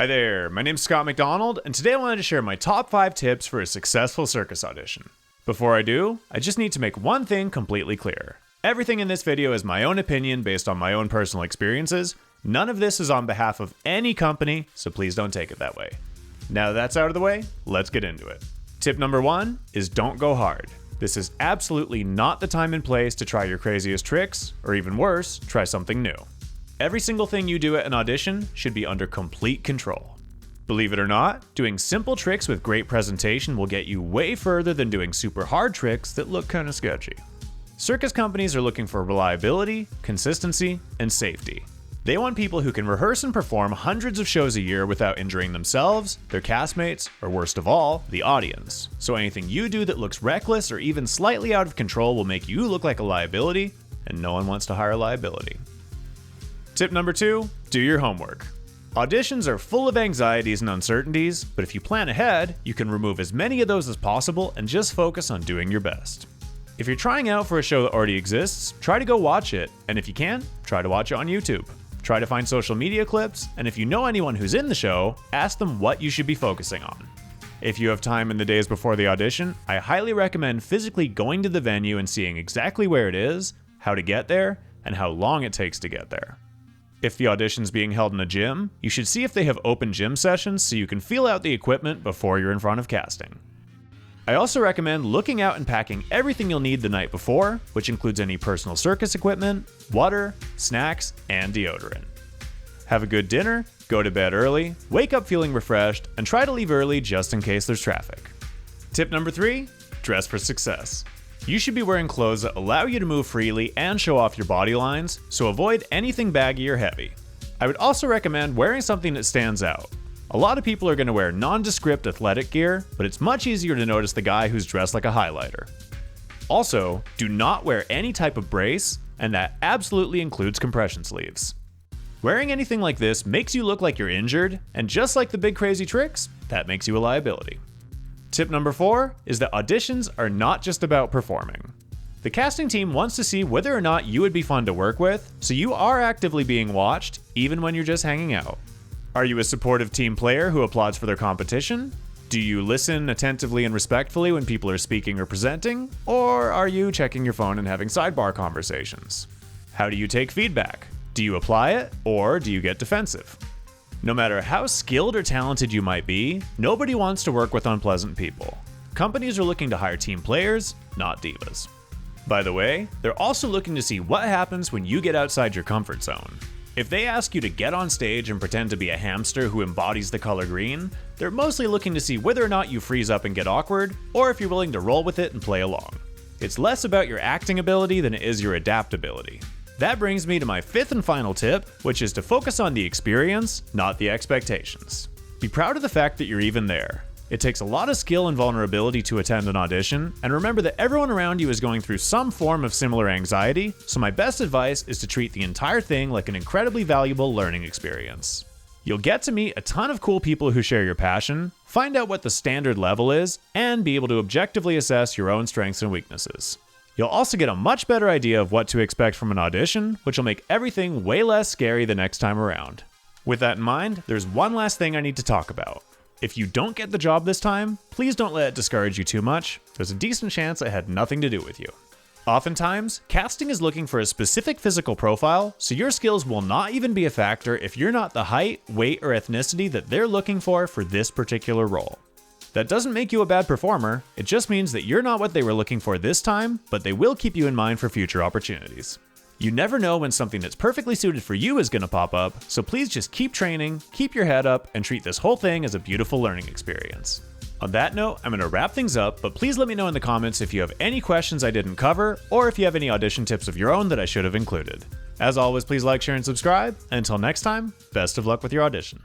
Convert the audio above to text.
Hi there, my name's Scott McDonald, and today I wanted to share my top 5 tips for a successful circus audition. Before I do, I just need to make one thing completely clear. Everything in this video is my own opinion based on my own personal experiences. None of this is on behalf of any company, so please don't take it that way. Now that that's out of the way, let's get into it. Tip number 1 is don't go hard. This is absolutely not the time and place to try your craziest tricks, or even worse, try something new. Every single thing you do at an audition should be under complete control. Believe it or not, doing simple tricks with great presentation will get you way further than doing super hard tricks that look kinda sketchy. Circus companies are looking for reliability, consistency, and safety. They want people who can rehearse and perform hundreds of shows a year without injuring themselves, their castmates, or worst of all, the audience. So anything you do that looks reckless or even slightly out of control will make you look like a liability, and no one wants to hire a liability. Tip number 2, do your homework. Auditions are full of anxieties and uncertainties, but if you plan ahead, you can remove as many of those as possible and just focus on doing your best. If you're trying out for a show that already exists, try to go watch it, and if you can, try to watch it on YouTube. Try to find social media clips, and if you know anyone who's in the show, ask them what you should be focusing on. If you have time in the days before the audition, I highly recommend physically going to the venue and seeing exactly where it is, how to get there, and how long it takes to get there. If the audition's being held in a gym, you should see if they have open gym sessions so you can feel out the equipment before you're in front of casting. I also recommend looking out and packing everything you'll need the night before, which includes any personal circus equipment, water, snacks, and deodorant. Have a good dinner, go to bed early, wake up feeling refreshed, and try to leave early just in case there's traffic. Tip number 3, dress for success. You should be wearing clothes that allow you to move freely and show off your body lines, so avoid anything baggy or heavy. I would also recommend wearing something that stands out. A lot of people are going to wear nondescript athletic gear, but it's much easier to notice the guy who's dressed like a highlighter. Also, do not wear any type of brace, and that absolutely includes compression sleeves. Wearing anything like this makes you look like you're injured, and just like the big crazy tricks, that makes you a liability. Tip number 4 is that auditions are not just about performing. The casting team wants to see whether or not you would be fun to work with, so you are actively being watched, even when you're just hanging out. Are you a supportive team player who applauds for their competition? Do you listen attentively and respectfully when people are speaking or presenting? Or are you checking your phone and having sidebar conversations? How do you take feedback? Do you apply it, or do you get defensive? No matter how skilled or talented you might be, nobody wants to work with unpleasant people. Companies are looking to hire team players, not divas. By the way, they're also looking to see what happens when you get outside your comfort zone. If they ask you to get on stage and pretend to be a hamster who embodies the color green, they're mostly looking to see whether or not you freeze up and get awkward, or if you're willing to roll with it and play along. It's less about your acting ability than it is your adaptability. That brings me to my 5th and final tip, which is to focus on the experience, not the expectations. Be proud of the fact that you're even there. It takes a lot of skill and vulnerability to attend an audition, and remember that everyone around you is going through some form of similar anxiety, so my best advice is to treat the entire thing like an incredibly valuable learning experience. You'll get to meet a ton of cool people who share your passion, find out what the standard level is, and be able to objectively assess your own strengths and weaknesses. You'll also get a much better idea of what to expect from an audition, which will make everything way less scary the next time around. With that in mind, there's one last thing I need to talk about. If you don't get the job this time, please don't let it discourage you too much. There's a decent chance it had nothing to do with you. Oftentimes, casting is looking for a specific physical profile, so your skills will not even be a factor if you're not the height, weight, or ethnicity that they're looking for this particular role. That doesn't make you a bad performer, it just means that you're not what they were looking for this time, but they will keep you in mind for future opportunities. You never know when something that's perfectly suited for you is going to pop up, so please just keep training, keep your head up, and treat this whole thing as a beautiful learning experience. On that note, I'm going to wrap things up, but please let me know in the comments if you have any questions I didn't cover, or if you have any audition tips of your own that I should have included. As always, please like, share, and subscribe. And until next time, best of luck with your audition.